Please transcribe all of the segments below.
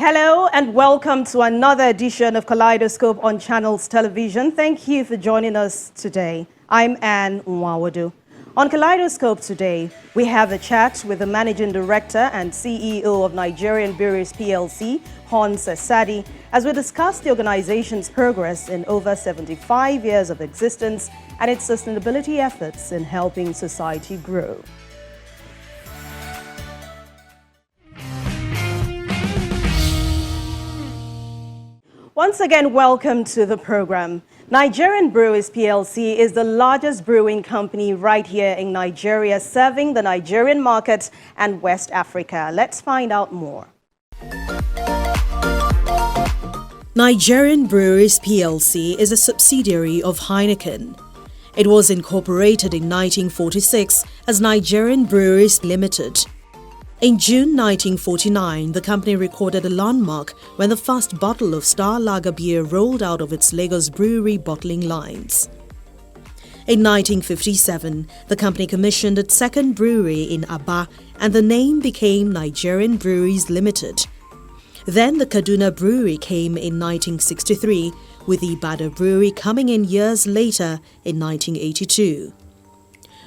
Hello and welcome to another edition of Kaleidoscope on Channels Television. Thank you for joining us today. I'm Anne Nwawadu. On Kaleidoscope today, we have a chat with the Managing Director and CEO of Nigerian Breweries PLC, Hans Sadi, as we discuss the organization's progress in over 75 years of existence and its sustainability efforts in helping society grow. Once again, welcome to the program. Nigerian Breweries PLC is the largest brewing company right here in Nigeria, serving the Nigerian market and West Africa. Let's find out more. Nigerian Breweries PLC is a subsidiary of Heineken. It was incorporated in 1946 as Nigerian Breweries Limited. In June 1949, the company recorded a landmark when the first bottle of Star Lager beer rolled out of its Lagos brewery bottling lines. In 1957, the company commissioned its second brewery in Aba, and the name became Nigerian Breweries Limited. Then the Kaduna Brewery came in 1963, with the Ibadan Brewery coming in years later in 1982.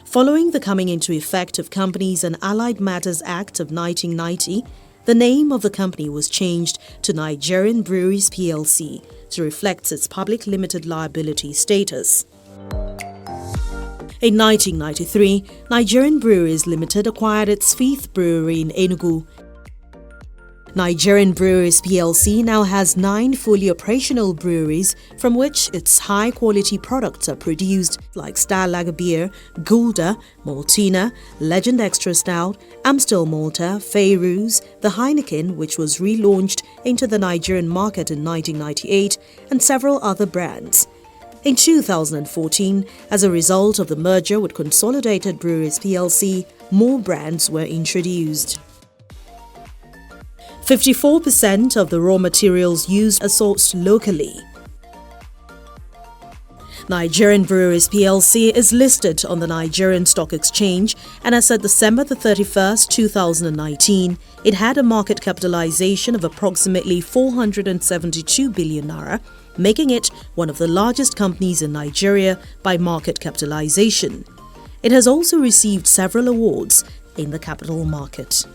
Following the coming into effect of Companies and Allied Matters Act of 1990, the name of the company was changed to Nigerian Breweries PLC to reflect its public limited liability status. In 1993, Nigerian Breweries Limited acquired its fifth brewery in Enugu. Nigerian Breweries PLC now has 9 fully operational breweries from which its high-quality products are produced, like Star Lager beer, Guler, Maltina, Legend Extra Stout, Amstel Malta, Fayrouz, the Heineken, which was relaunched into the Nigerian market in 1998, and several other brands. In 2014, as a result of the merger with Consolidated Breweries PLC, more brands were introduced. 54% of the raw materials used are sourced locally. Nigerian Breweries PLC is listed on the Nigerian Stock Exchange, and as at December 31, 2019, it had a market capitalization of approximately 472 billion naira, making it one of the largest companies in Nigeria by market capitalization. It has also received several awards in the capital market.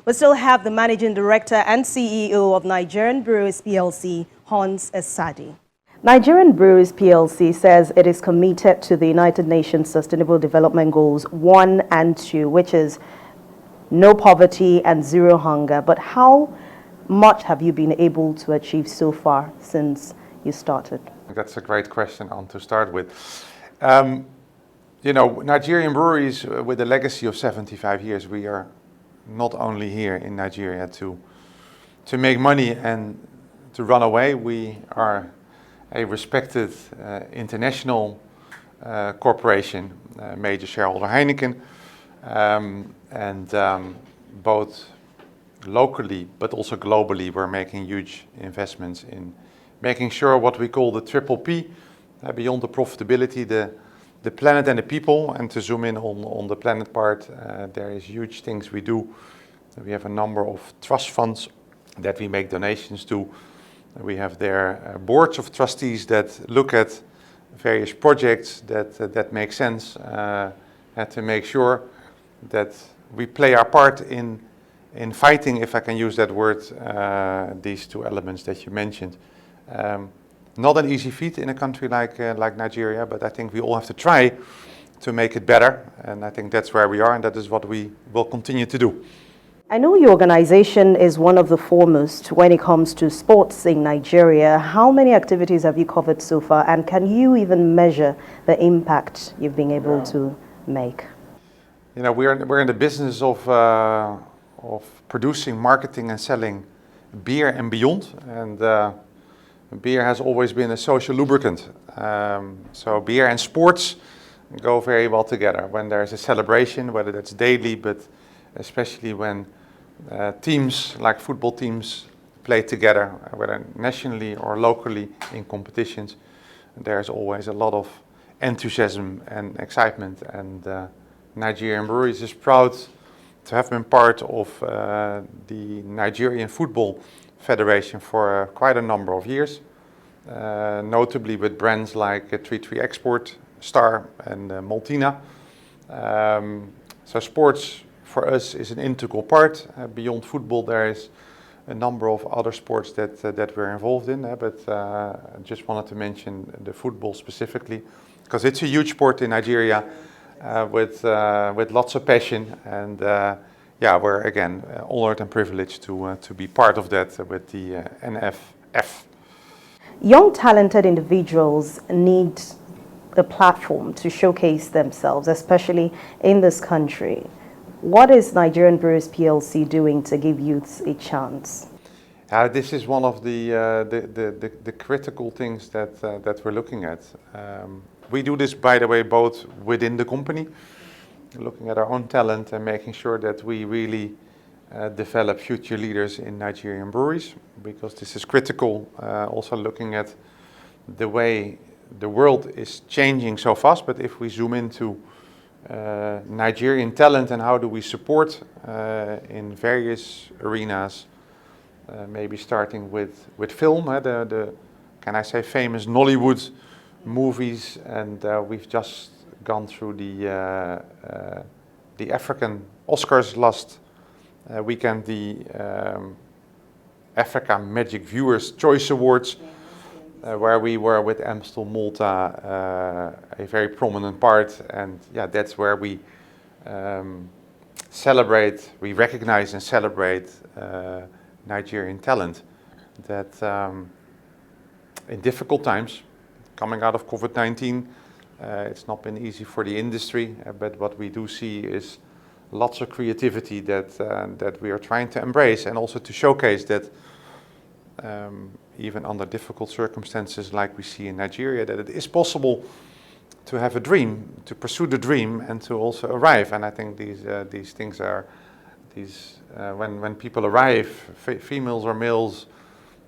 We still have the Managing Director and CEO of Nigerian Breweries PLC, Hans Sadi. Nigerian Breweries PLC says it is committed to the United Nations Sustainable Development Goals 1 and 2, which is no poverty and zero hunger. But how much have you been able to achieve so far since you started? That's a great question, Anne, to start with. Nigerian Breweries, with a legacy of 75 years, we are not only here in Nigeria to make money and to run away. We are a respected international corporation, major shareholder Heineken, and both locally but also globally we're making huge investments in making sure what we call the triple P, beyond the profitability, the planet and the people. And to zoom in on the planet part, there is huge things we do. We have a number of trust funds that we make donations to. We have their boards of trustees that look at various projects that make sense, and to make sure that we play our part in fighting, if I can use that word, these two elements that you mentioned. Not an easy feat in a country like Nigeria, but I think we all have to try to make it better, and I think that's where we are, and that is what we will continue to do. I know your organization is one of the foremost when it comes to sports in Nigeria. How many activities have you covered so far, and can you even measure the impact you've been able to make? We're in the business of producing, marketing, and selling beer and beyond, and beer has always been a social lubricant. So beer and sports go very well together. When there's a celebration, whether that's daily, but especially when teams like football teams play together, whether nationally or locally in competitions, there's always a lot of enthusiasm and excitement. And Nigerian Breweries is proud to have been part of the Nigerian Football Federation for quite a number of years, notably with brands like 33 Export, Star and Maltina. So sports for us is an integral part. Beyond football there is a number of other sports that we're involved in, but I just wanted to mention the football specifically, because it's a huge sport in Nigeria with lots of passion, and we're again honored and privileged to be part of that with the NFF. Young talented individuals need a platform to showcase themselves, especially in this country. What is Nigerian Breweries PLC doing to give youths a chance? This is one of the critical things that we're looking at. We do this, by the way, both within the company, looking at our own talent and making sure that we really develop future leaders in Nigerian breweries, because this is critical. Also looking at the way the world is changing so fast, but if we zoom into Nigerian talent and how do we support in various arenas, maybe starting with film, the can I say famous Nollywood movies, and we've just gone through the African Oscars last weekend, the Africa Magic Viewers Choice Awards, where we were with Amstel Malta a very prominent part, and that's where we we recognize and celebrate Nigerian talent that in difficult times, coming out of COVID-19, it's not been easy for the industry, but what we do see is lots of creativity that we are trying to embrace, and also to showcase that even under difficult circumstances like we see in Nigeria, that it is possible to have a dream, to pursue the dream, and to also arrive. And I think these things are when people arrive, females or males,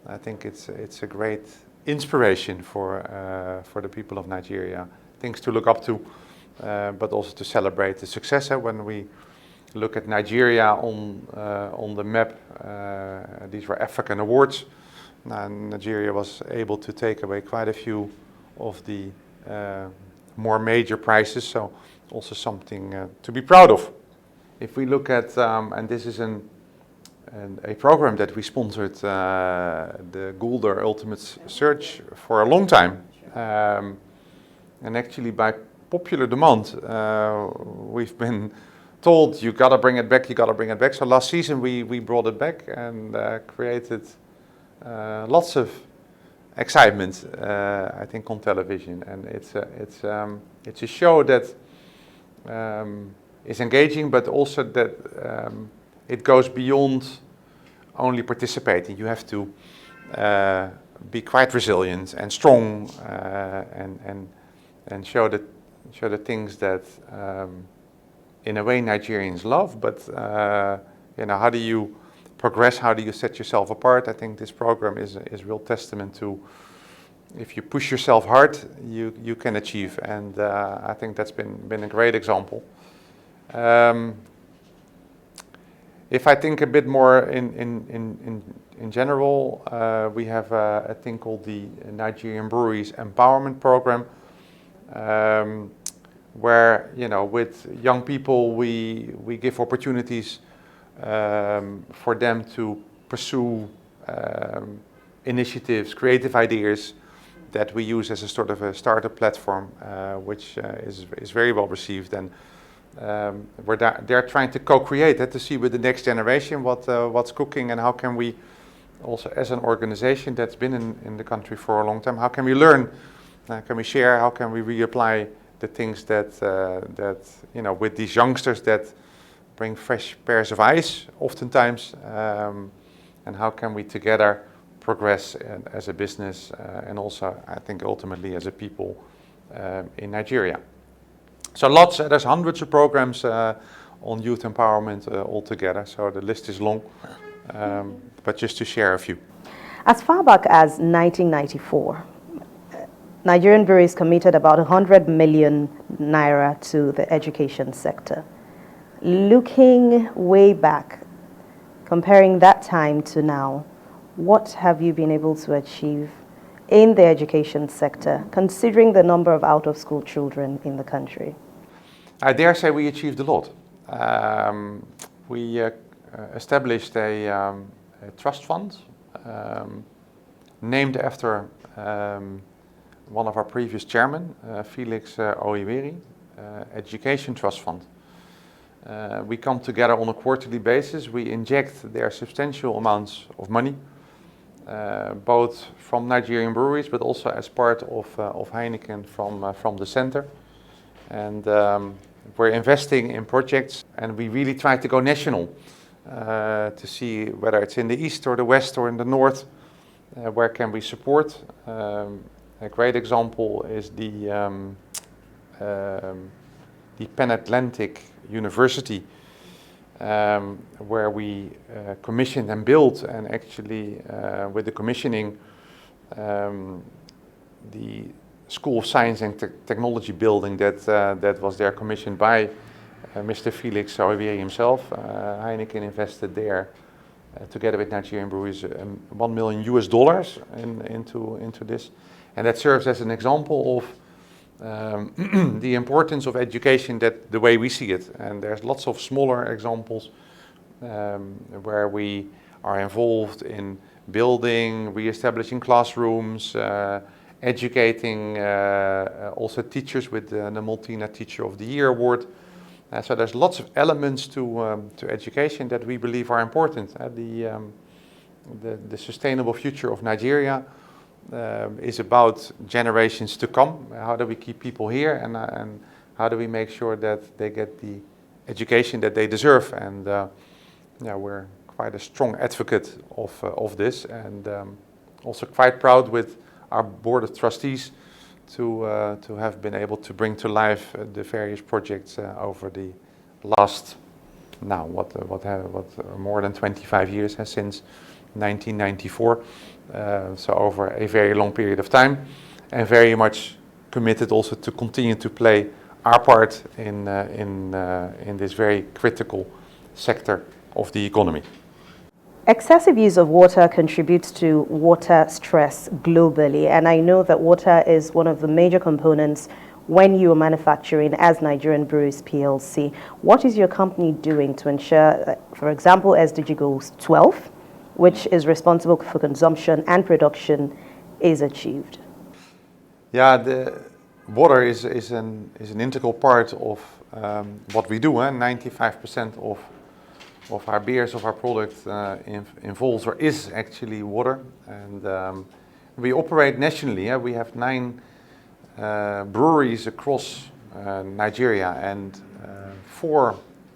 I think it's a great inspiration for the people of Nigeria. Things to look up to, but also to celebrate the success. When we look at Nigeria on the map, these were African awards. Nigeria was able to take away quite a few of the more major prizes, so also something to be proud of. If we look at, and this is a program that we sponsored, the Guler Ultimate Search for a long time, and actually by popular demand, we've been told you gotta bring it back, you gotta bring it back. So last season we brought it back and created lots of excitement, I think, on television, and it's a show that is engaging, but also that it goes beyond only participating. You have to be quite resilient and strong, and show the things that in a way Nigerians love, but how do you progress, how do you set yourself apart? I think this program is a real testament to, if you push yourself hard, you can achieve, and I think that's been a great example. If I think a bit more in general, we have a thing called the Nigerian Breweries Empowerment Program, where with young people we give opportunities for them to pursue initiatives, creative ideas that we use as a sort of a startup platform, which is very well received, and they're trying to co-create to see with the next generation what's cooking, and how can we also, as an organization that's been in the country for a long time, how can we learn, can we share, how can we reapply the things that with these youngsters that bring fresh pairs of eyes oftentimes, and how can we together progress as a business, and also I think ultimately as a people in Nigeria. So there's hundreds of programs on youth empowerment altogether, so the list is long, but just to share a few. As far back as 1994, Nigerian Breweries committed about 100 million naira to the education sector. Looking way back, comparing that time to now, what have you been able to achieve in the education sector, considering the number of out-of-school children in the country? I dare say we achieved a lot. We established a trust fund named after one of our previous chairmen, Felix Oiweri, Education Trust Fund. We come together on a quarterly basis. We inject their substantial amounts of money, both from Nigerian Breweries, but also as part of Heineken from the center. And we're investing in projects, and we really try to go national to see whether it's in the east or the west or in the north, where can we support. A great example is the Pan Atlantic University, where we commissioned and built, and actually with the commissioning, the School of Science and Technology building that was there commissioned by Mr. Felix Oiweri himself. Heineken invested there together with Nigerian Breweries $1 million into this, and that serves as an example of the importance of education, that the way we see it. And there's lots of smaller examples where we are involved in building, re-establishing classrooms, educating also teachers with the Maltina Teacher of the Year award. So there's lots of elements to education that we believe are important. The sustainable future of Nigeria is about generations to come. How do we keep people here, and how do we make sure that they get the education that they deserve? And we're quite a strong advocate of this, and also quite proud with our board of trustees to have been able to bring to life the various projects over the last more than 25 years, since 1994. So over a very long period of time, and very much committed also to continue to play our part in this very critical sector of the economy. Excessive use of water contributes to water stress globally, and I know that water is one of the major components when you are manufacturing as Nigerian Breweries PLC. What is your company doing to ensure that, for example, SDG Goals 12, which is responsible for consumption and production, is achieved? Yeah, the water is an integral part of what we do. 95% of our beers, of our product involves or is actually water. And we operate nationally. We have 9 breweries across Nigeria, and 4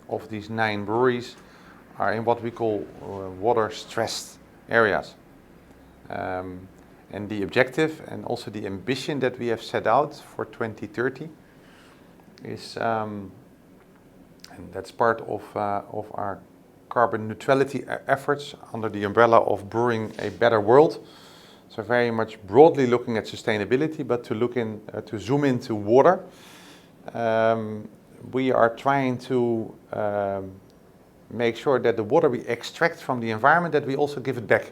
of these 9 breweries are in what we call water-stressed areas. And the objective and also the ambition that we have set out for 2030 is, and that's part of our carbon neutrality efforts under the umbrella of Brewing a Better World. So very much broadly looking at sustainability, but to zoom into water. We are trying to make sure that the water we extract from the environment, that we also give it back.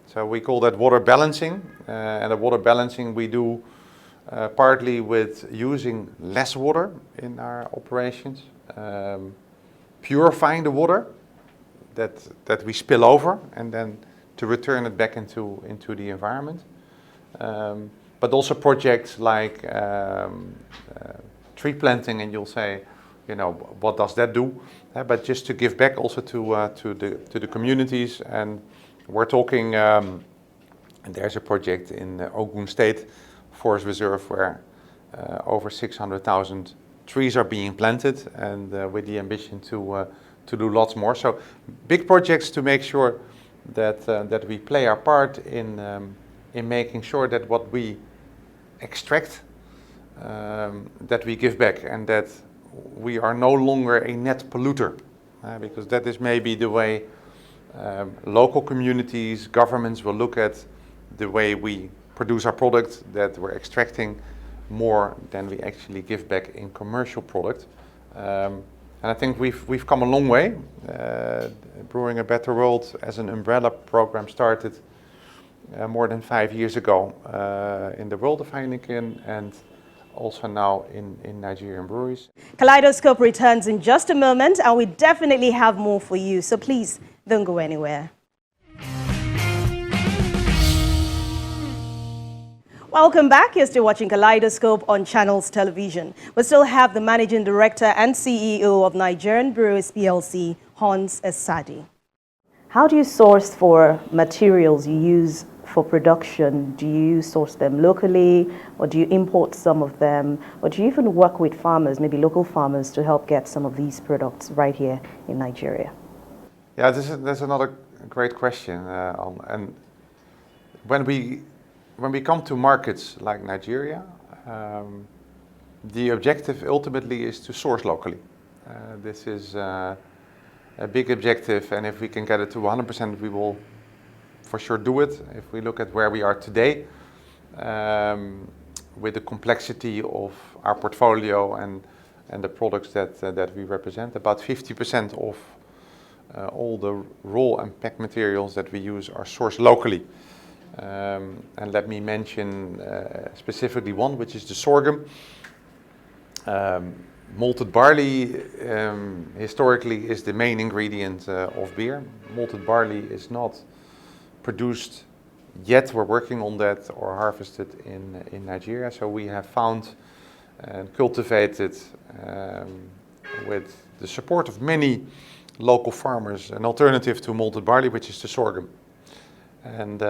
So we call that water balancing, and the water balancing we do partly with using less water in our operations, purifying the water that we spill over, and then to return it back into the environment. But also projects like tree planting, and you'll say, what does that do? But just to give back also to the communities. And we're talking, and there's a project in Ogun State Forest Reserve where over 600,000 trees are being planted, and with the ambition to do lots more. So big projects to make sure that we play our part in making sure that what we extract, that we give back, and that we are no longer a net polluter, because that is maybe the way local communities, governments will look at the way we produce our product, that we're extracting more than we actually give back in commercial product. And I think we've come a long way. Brewing a Better World as an umbrella program started more than 5 years ago in the world of Heineken and also now in Nigerian breweries. Kaleidoscope returns in just a moment, and we definitely have more for you, so please don't go anywhere. Welcome back. You're still watching Kaleidoscope on Channels Television. We still have the Managing Director and CEO of Nigerian Breweries PLC, Hans Esadi. How do you source for materials you use for production? Do you source them locally, or do you import some of them, or do you even work with farmers, maybe local farmers, to help get some of these products right here in Nigeria? Yeah, that's another great question. And when we come to markets like Nigeria, the objective ultimately is to source locally. This is a big objective, and if we can get it to 100%, we will for sure do it. If we look at where we are today, with the complexity of our portfolio and the products that we represent, about 50% of all the raw and pack materials that we use are sourced locally. And let me mention specifically one, which is the sorghum. Malted barley historically is the main ingredient of beer. Malted barley is not produced yet. We're working on that, or harvested in Nigeria. So we have found and cultivated with the support of many local farmers an alternative to malted barley, which is the sorghum. And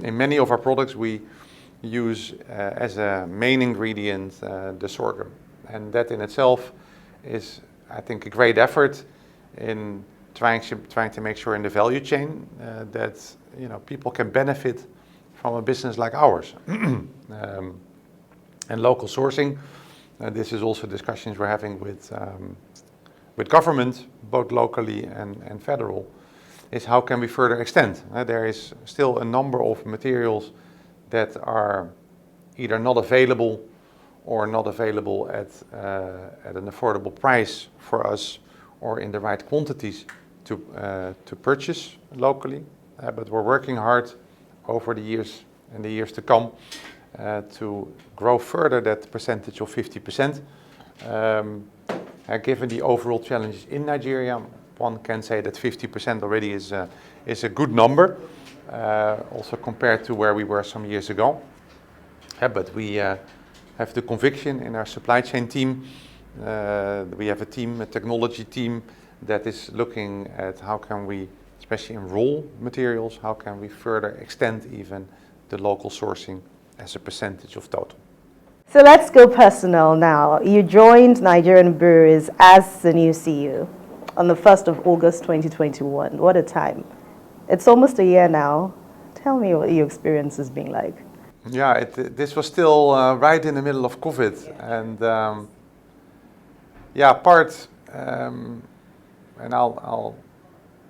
in many of our products we use as a main ingredient the sorghum. And that in itself is, I think, a great effort in trying to make sure in the value chain that people can benefit from a business like ours. And local sourcing, this is also discussions we're having with government, both locally and federal, is how can we further extend. There is still a number of materials that are either not available or not available at an affordable price for us, or in the right quantities to purchase locally. But we're working hard over the years and the years to come to grow further that percentage of 50%. Given the overall challenges in Nigeria, one can say that 50% already is a good number, also compared to where we were some years ago. But we have the conviction in our supply chain team. We have a technology team that is looking at how can we, especially in raw materials, how can we further extend even the local sourcing as a percentage of total. So let's go personal now. You joined Nigerian Breweries as the new CEO on the 1st of August 2021. What a time. It's almost a year now. Tell me what your experience has been like. Yeah, this was still right in the middle of COVID. And and I'll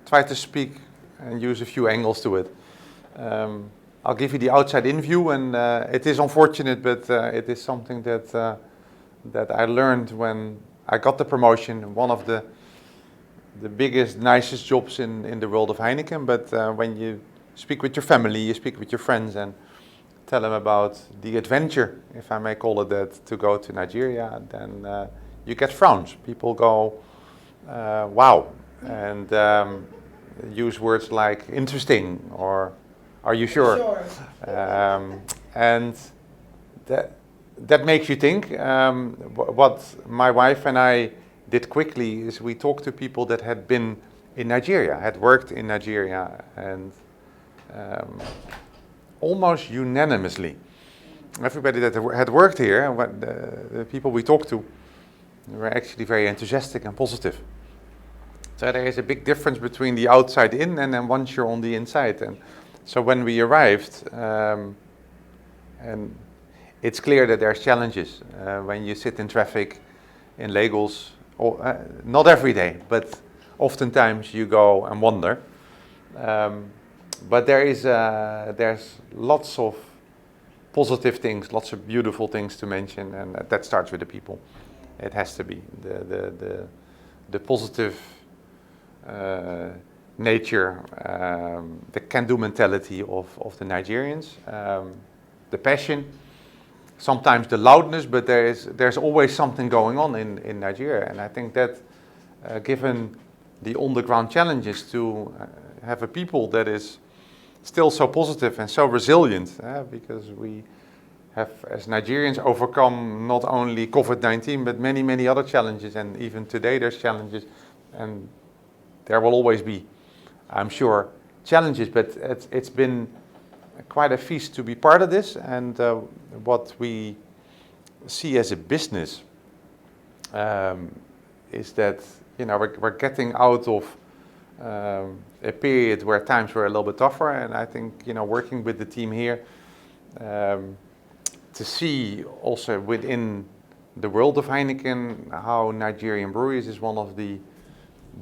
try to speak and use a few angles to it. I'll give you the outside-in view, and it is unfortunate, but it is something that I learned when I got the promotion. One of the biggest, nicest jobs in the world of Heineken. But when you speak with your family, you speak with your friends, and tell them about the adventure, if I may call it that, to go to Nigeria, then you get frowns. People go, wow, and use words like interesting or are you sure? And that makes you think. What my wife and I did quickly is we talked to people that had been in Nigeria, had worked in Nigeria, and almost unanimously, everybody that had worked here, the people we talked to, were actually very enthusiastic and positive. So there is a big difference between the outside in and then once you're on the inside. And so when we arrived, and it's clear that there's challenges when you sit in traffic in Lagos, not every day, but oftentimes you go and wonder. But there's lots of positive things, lots of beautiful things to mention, and that starts with the people. It has to be. the positive nature, the can-do mentality of the Nigerians, the passion, sometimes the loudness, but there's always something going on in Nigeria. And I think that given the on-the-ground challenges, to have a people that is still so positive and so resilient, because we have, as Nigerians, overcome not only COVID-19, but many, many other challenges. And even today there's challenges, and there will always be, I'm sure, challenges. But it's been quite a feast to be part of this. And what we see as a business is that, you know, we're getting out of a period where times were a little bit tougher. And I think, you know, working with the team here, to see also within the world of Heineken how Nigerian Breweries is one of the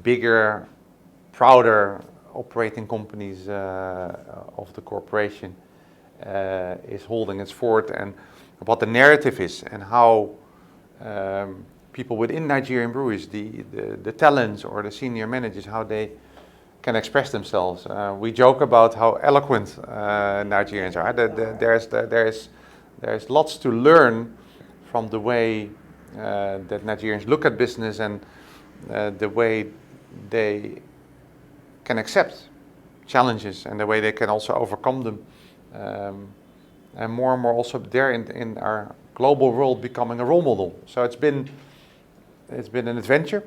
bigger, prouder operating companies of the corporation, is holding its fort, and what the narrative is, and how people within Nigerian Breweries, the talents or the senior managers, how they can express themselves. We joke about how eloquent Nigerians are. There's lots to learn from the way that Nigerians look at business, and the way they can accept challenges, and the way they can also overcome them. And more also there in our global world becoming a role model. So it's been an adventure.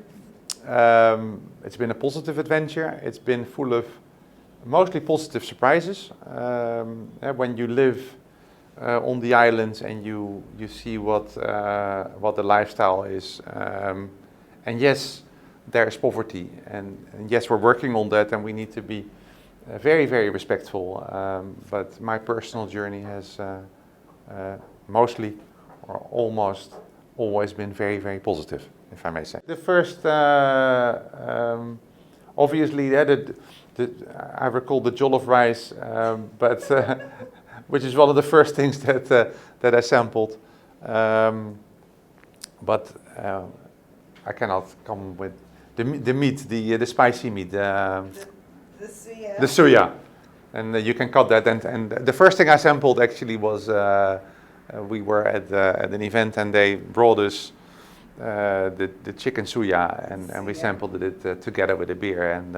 It's been a positive adventure. It's been full of mostly positive surprises. When you live on the islands and you see what the lifestyle is, and yes, there is poverty, and yes, we're working on that, and we need to be very, very respectful. But my personal journey has mostly or almost always been very, very positive, if I may say. The first, obviously, I recall the jollof rice, but which is one of the first things that I sampled. But I cannot come with the meat, the spicy meat, the suya, and you can cut that. And the first thing I sampled actually was we were at an event, and they brought us the chicken suya, and we sampled it together with a beer, and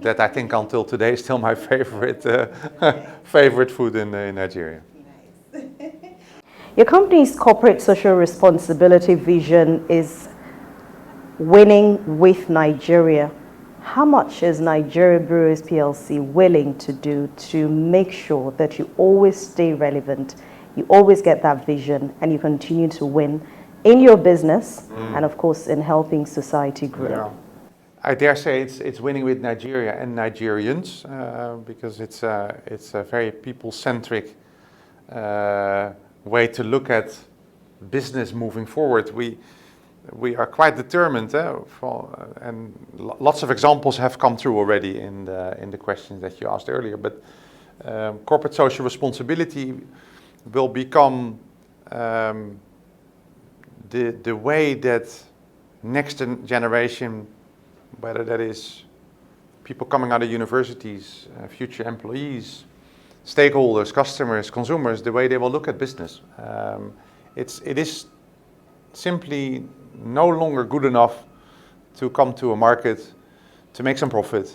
that I think until today is still my favorite favorite food in Nigeria. Nice. Your company's corporate social responsibility vision is winning with Nigeria. How much is Nigerian Breweries PLC willing to do to make sure that you always stay relevant, you always get that vision, and you continue to win in your business and, of course, in helping society grow? Yeah. I dare say it's winning with Nigeria and Nigerians, because it's a very people-centric way to look at business moving forward. We are quite determined, and lots of examples have come through already in the questions that you asked earlier. But corporate social responsibility will become the way that next generation, whether that is people coming out of universities, future employees, stakeholders, customers, consumers, the way they will look at business. It is simply no longer good enough to come to a market, to make some profit,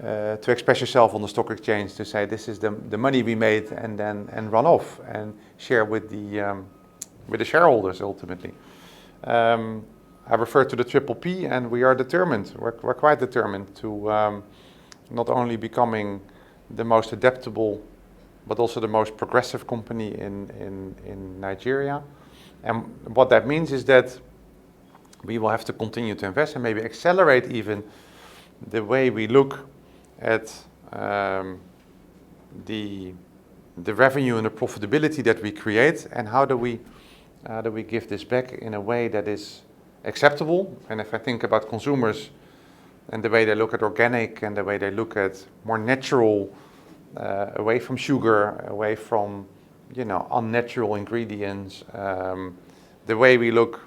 to express yourself on the stock exchange, to say this is the money we made, and run off and share with the shareholders ultimately. I refer to the Triple P, and we are determined. We're quite determined to not only becoming the most adaptable, but also the most progressive company in Nigeria. And what that means is that we will have to continue to invest and maybe accelerate even the way we look at the revenue and the profitability that we create, and how do we give this back in a way that is acceptable. And if I think about consumers and the way they look at organic and the way they look at more natural, away from sugar, away from unnatural ingredients, the way we look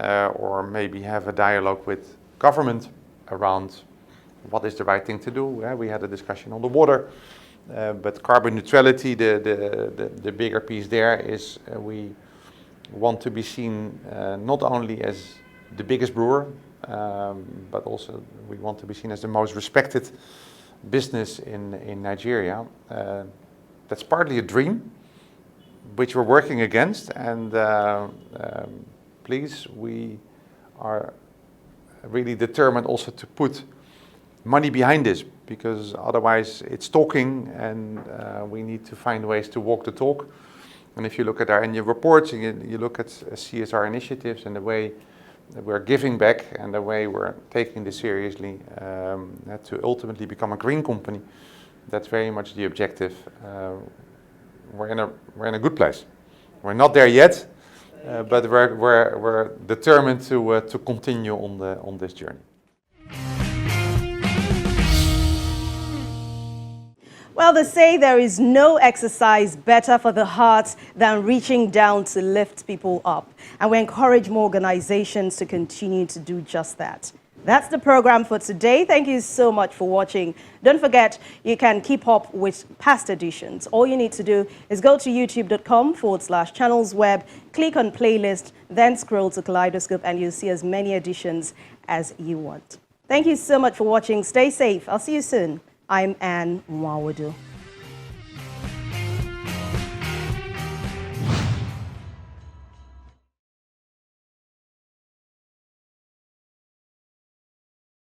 or maybe have a dialogue with government around what is the right thing to do. We had a discussion on the water, but carbon neutrality, the bigger piece there is we want to be seen not only as the biggest brewer, but also we want to be seen as the most respected business in Nigeria. That's partly a dream, which we're working against, and please, we are really determined also to put money behind this, because otherwise it's talking, and we need to find ways to walk the talk. And if you look at our annual reports, and you look at CSR initiatives and the way that we're giving back and the way we're taking this seriously to ultimately become a green company, that's very much the objective. We're in a good place. We're not there yet, but we're determined to continue on this journey. Well, they say there is no exercise better for the heart than reaching down to lift people up. And we encourage more organizations to continue to do just that. That's the program for today. Thank you so much for watching. Don't forget, you can keep up with past editions. All you need to do is go to youtube.com/channelsweb, click on playlist, then scroll to Kaleidoscope, and you'll see as many editions as you want. Thank you so much for watching. Stay safe. I'll see you soon. I'm Anne Mwawadu.